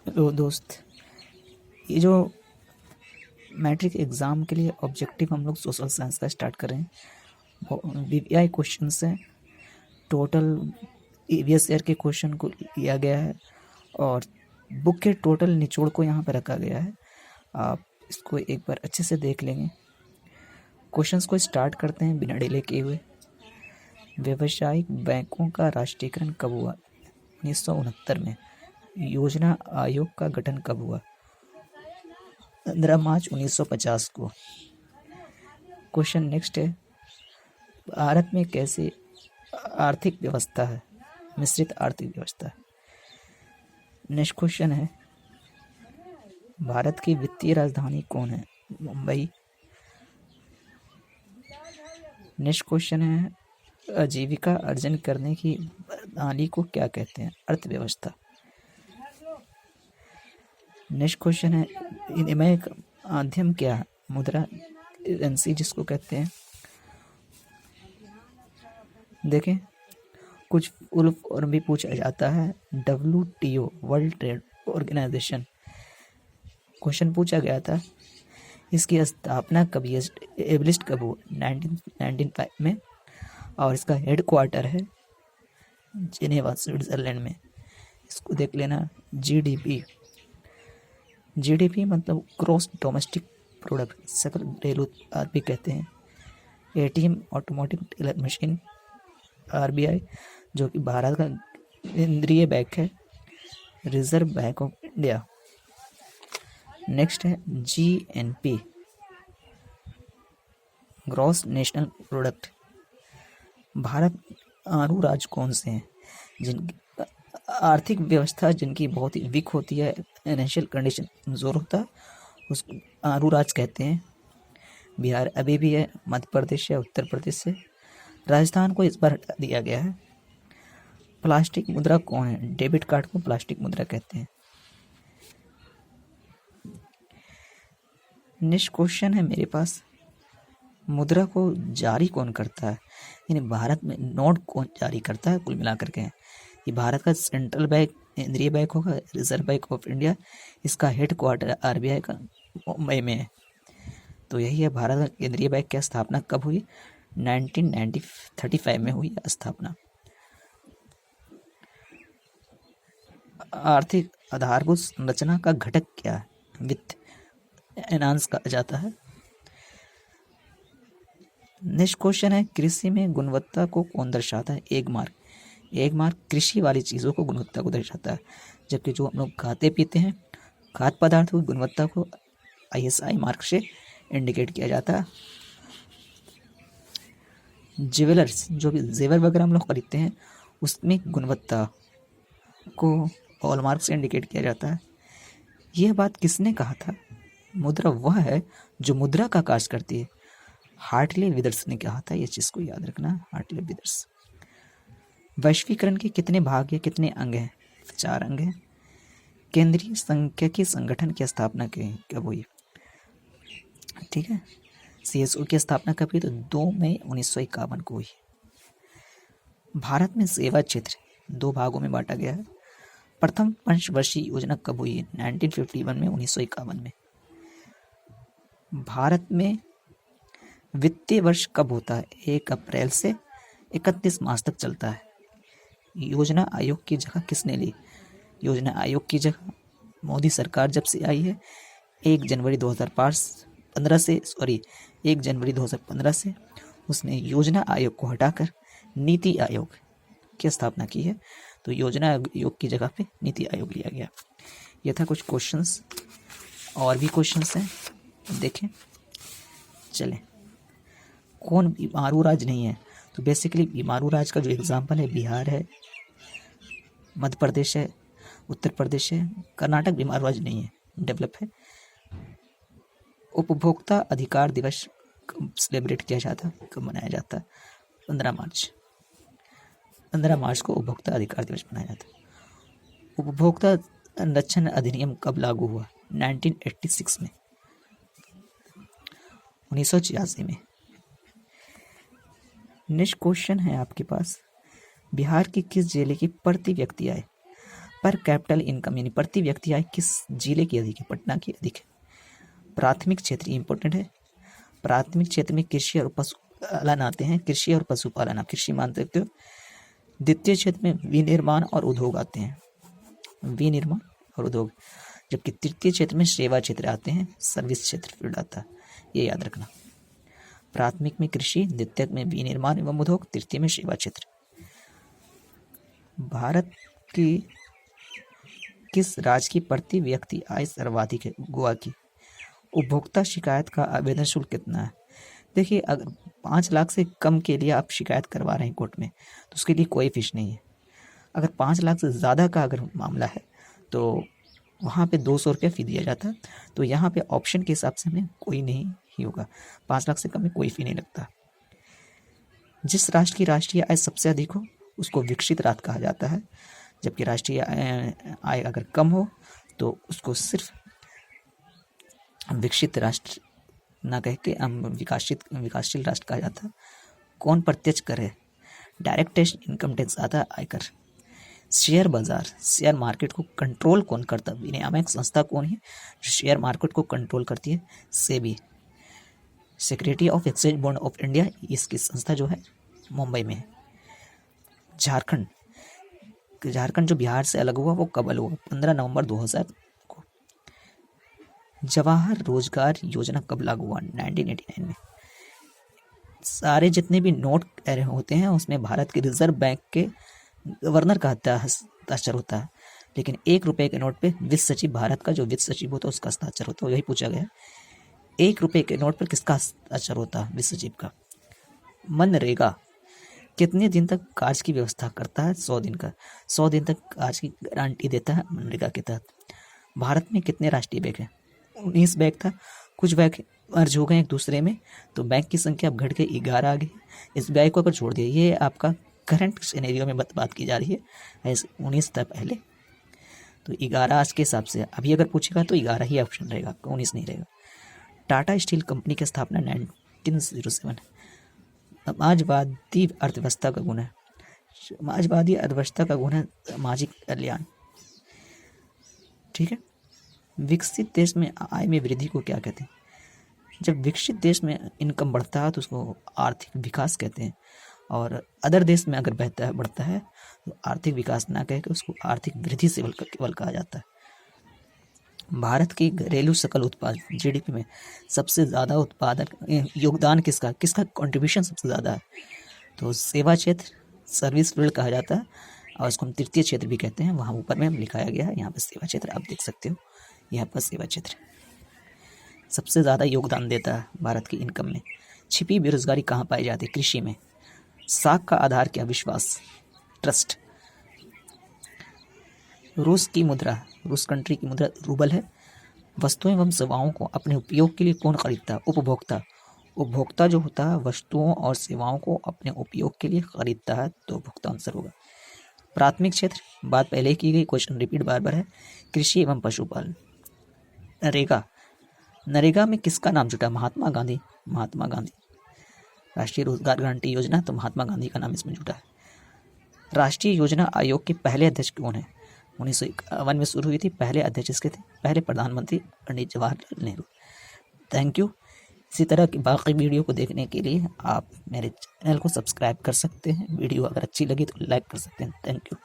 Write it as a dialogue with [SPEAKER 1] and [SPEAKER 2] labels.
[SPEAKER 1] Hello दोस्त, ये जो मैट्रिक एग्ज़ाम के लिए ऑब्जेक्टिव हम लोग सोशल साइंस का स्टार्ट कर रहे हैं। वीवीआई क्वेश्चन हैं। टोटल प्रीवियस ईयर के क्वेश्चन को लिया गया है और बुक के टोटल निचोड़ को यहाँ पर रखा गया है। आप इसको एक बार अच्छे से देख लेंगे। क्वेश्चंस को स्टार्ट करते हैं बिना डिले किए हुए। व्यावसायिक बैंकों का राष्ट्रीयकरण कब हुआ? 1969 में। योजना आयोग का गठन कब हुआ? 15 मार्च 1950 को। क्वेश्चन नेक्स्ट है, भारत में कैसे आर्थिक व्यवस्था है? मिश्रित आर्थिक व्यवस्था। नेक्स्ट क्वेश्चन है, भारत की वित्तीय राजधानी कौन है? मुंबई। नेक्स्ट क्वेश्चन है, आजीविका अर्जन करने की प्रणाली को क्या कहते हैं? अर्थव्यवस्था। नेक्स्ट क्वेश्चन है, विनिमय का माध्यम क्या है? मुद्रा, करेंसी जिसको कहते हैं। देखें, कुछ फुल फॉर्म भी पूछा जाता है। WTO, world trade organisation. Question पूछा गया था, इसकी स्थापना कब, एस्टेब्लिश्ड कब हुआ? 1995 में। और इसका हेड क्वार्टर है जिनेवा, स्विट्जरलैंड में। इसको देख लेना। जीडीपी मतलब ग्रॉस डोमेस्टिक प्रोडक्ट, सकल घरेलू उत्पाद भी कहते हैं। ATM, automotive teller machine. RBI, जो कि भारत का केंद्रीय बैंक है। Reserve Bank of India. Next है GNP, gross national product. Bharat आरू राज्य कौन से हैं जिनकी आर्थिक व्यवस्था जिनकी बहुत ही वीक होती है, फाइनेंशियल कंडीशन कमजोर होता है, उसको आरू राज्य कहते हैं। बिहार अभी भी है, मध्य प्रदेश है, उत्तर प्रदेश है। राजस्थान को इस बार हटा दिया गया है। प्लास्टिक मुद्रा कौन है? डेबिट कार्ड को प्लास्टिक मुद्रा कहते हैं। नेक्स्ट क्वेश्चन है मेरे पास, मुद्रा को जारी कौन करता है? यानी भारत में नोट कौन जारी करता है? कुल मिलाकर के ये भारत का सेंट्रल बैंक, केंद्रीय बैंक होगा, रिजर्व बैंक ऑफ इंडिया। इसका हेड क्वार्टर आरबीआई का मुंबई में है। तो यही है, भारत का केंद्रीय बैंक की स्थापना कब हुई? 1935 में हुई स्थापना। आर्थिक आधारभूत संरचना का घटक क्या है? वित्त, फाइनेंस कहा जाता है। नेक्स्ट क्वेश्चन है, कृषि में गुणवत्ता को कौन दर्शाता है? एक मार्क कृषि वाली चीज़ों को गुणवत्ता को दर्शाता है, जबकि जो हम लोग खाते पीते हैं, खाद्य पदार्थों की गुणवत्ता को ISI मार्क से इंडिकेट किया जाता है। ज्वेलर्स, जो भी जेवर वगैरह हम लोग खरीदते हैं, उसमें गुणवत्ता को हॉलमार्क से इंडिकेट किया जाता है। यह बात किसने कहा था? मुद्रा वह है जो मुद्रा का कार्य करती है। हार्टले विदर्स ने कहा था, ये चीज़ को याद रखना, हार्टले विदर्स। वैश्वीकरण के कितने भाग या कितने अंग हैं? 4 अंग हैं। केंद्रीय सांख्यिकी संगठन की स्थापना कब हुई? ठीक है, CSO की स्थापना कब हुई? तो 2 मई 1951 को हुई। भारत में सेवा क्षेत्र 2 भागों में बांटा गया है। प्रथम पंचवर्षीय योजना कब हुई? 1951 में, 1951 में। भारत में वित्तीय वर्ष कब होता है? 1 अप्रैल से 31 मार्च तक चलता है। योजना आयोग की जगह किसने ली? योजना आयोग की जगह मोदी सरकार जब से आई है, 1 जनवरी 2015 से उसने योजना आयोग को हटाकर नीति आयोग की स्थापना की है। तो योजना आयोग की जगह पे नीति आयोग लिया गया। यह था कुछ क्वेश्चंस, और भी क्वेश्चंस हैं, देखें। चलें, कौन बीमारू राज्य नहीं है? तो बेसिकली बीमारू राज्य का जो एग्जाम्पल है, बिहार है, मध्य प्रदेश है, उत्तर प्रदेश है। कर्नाटक बीमारू राज्य नहीं है, डेवलप है। उपभोक्ता अधिकार दिवस कब सेलिब्रेट किया जाता है, कब मनाया जाता है? 15 मार्च को उपभोक्ता अधिकार दिवस मनाया जाता है। उपभोक्ता संरक्षण अधिनियम कब लागू हुआ? 1986 में, 1986 में। नेक्स्ट क्वेश्चन है आपके पास, बिहार की किस जिले की प्रति व्यक्ति आय पर कैपिटल इनकम यानी प्रति व्यक्ति आय किस जिले की अधिक है? पटना की अधिक है। प्राथमिक क्षेत्र इंपॉर्टेंट है। प्राथमिक क्षेत्र में कृषि और पशुपालन आते हैं। कृषि और पशुपालन आप कृषि मान सकते हो। द्वितीय क्षेत्र में विनिर्माण और उद्योग आते हैं, विनिर्माण और उद्योग, जबकि तृतीय क्षेत्र में सेवा क्षेत्र आते हैं, सर्विस क्षेत्र फील्ड आता है, ये याद रखना। प्राथमिक में कृषि, द्वितीय में विनिर्माण एवं उद्योग, तृतीय में सेवा क्षेत्र। भारत की किस राज्य की प्रति व्यक्ति आय सर्वाधिक है? गोवा की। उपभोक्ता शिकायत का आवेदन शुल्क कितना है? देखिए, अगर 5 लाख से कम के लिए आप शिकायत करवा रहे हैं कोर्ट में तो उसके लिए कोई फीस नहीं है। अगर 5 लाख से ज़्यादा का अगर मामला है तो वहाँ पे 200 रुपया फ़ी दिया जाता है। तो यहाँ पे ऑप्शन के हिसाब से हमें कोई नहीं ही होगा। 5 लाख से कम में कोई फ़ी नहीं लगता। जिस राष्ट्र की राष्ट्रीय आय सबसे अधिक हो उसको विकसित राष्ट्र कहा जाता है, जबकि राष्ट्रीय आय अगर कम हो तो उसको सिर्फ विकसित राष्ट्र ना कह के हम विकासशील राष्ट्र कहा जाता है। कौन प्रत्यक्ष कर है? डायरेक्ट टैक्स, इनकम टैक्स आता है, आयकर। शेयर बाजार, शेयर मार्केट को कंट्रोल कौन करता है? विनियामक संस्था कौन है जो शेयर मार्केट को कंट्रोल करती है? SEBI. Security of exchange board of India, इसकी संस्था जो है मुंबई में है। झारखंड जो बिहार से अलग हुआ वो कब अलग हुआ? 15 नवंबर 2000 को। जवाहर रोजगार योजना कब लागू हुआ? 1989 में। सारे जितने भी नोट होते हैं उसमें भारत के रिजर्व बैंक के गवर्नर का हस्ताक्षर होता है, लेकिन 1 रुपए के नोट पे वित्त सचिव, भारत का जो वित्त सचिव होता है उसका हस्ताक्षर होता है। यही पूछा गया है, 1 रुपए के नोट पर किसका हस्ताक्षर होता है? वित्त सचिव का। मनरेगा कितने दिन तक कार्य की व्यवस्था करता है? 100 दिन का। 100 दिन तक कार्य की गारंटी देता है मनरेगा के तहत। भारत में कितने राष्ट्रीय बैंक हैं? 19 बैंक था, कुछ बैंक मर्ज हो गए एक दूसरे में तो बैंक की संख्या अब घट के 11 आ गई। इस बैंक को अगर छोड़ दिया, ये आपका करंट सिनेरियो में बात की जा रही है, 19 था पहले, तो 11 आज के हिसाब से अभी अगर पूछेगा तो 11 ही ऑप्शन रहेगा, आपका 19 नहीं रहेगा। टाटा स्टील कंपनी की स्थापना 1907। समाजवादी अर्थव्यवस्था का गुण है, समाजवादी अर्थव्यवस्था का गुण है सामाजिक कल्याण। ठीक है। विकसित देश में आय में वृद्धि को क्या कहते हैं? जब विकसित देश में इनकम बढ़ता है तो उसको आर्थिक विकास कहते हैं, और अदर देश में अगर बढ़ता है तो आर्थिक विकास ना कह के उसको आर्थिक वृद्धि से केवल कहा जाता है। भारत की घरेलू सकल उत्पादन जीडीपी में सबसे ज़्यादा उत्पादन योगदान किसका कंट्रीब्यूशन सबसे ज़्यादा है? तो सेवा क्षेत्र, सर्विस फील्ड कहा जाता है, और इसको हम तृतीय क्षेत्र भी कहते हैं। वहाँ ऊपर में लिखाया गया है, यहाँ पर सेवा क्षेत्र आप देख सकते हो, यहाँ पर सेवा क्षेत्र सबसे ज़्यादा योगदान देता है भारत की इनकम में। छिपी बेरोजगारी कहाँ पाई जाती है? कृषि में। साख का आधार क्या? विश्वास, ट्रस्ट। रूस कंट्री की मुद्रा रूबल है। वस्तुएं एवं सेवाओं को अपने उपयोग के लिए कौन खरीदता है? उपभोक्ता जो होता है वस्तुओं और सेवाओं को अपने उपयोग के लिए खरीदता है, तो उपभोक्ता आंसर होगा। प्राथमिक क्षेत्र, बात पहले की गई, क्वेश्चन रिपीट बार है। कृषि एवं पशुपालन। नरेगा में किसका नाम जुटा? महात्मा गांधी। राष्ट्रीय रोजगार गारंटी योजना, तो महात्मा गांधी का नाम इसमें जुटा है। राष्ट्रीय योजना आयोग के पहले अध्यक्ष कौन है? 1951 में शुरू हुई थी। पहले अध्यक्ष इसके थे, पहले प्रधानमंत्री पंडित जवाहरलाल नेहरू। Thank you. इसी तरह की बाकी वीडियो को देखने के लिए आप मेरे चैनल को सब्सक्राइब कर सकते हैं। वीडियो अगर अच्छी लगी तो लाइक कर सकते हैं। Thank you.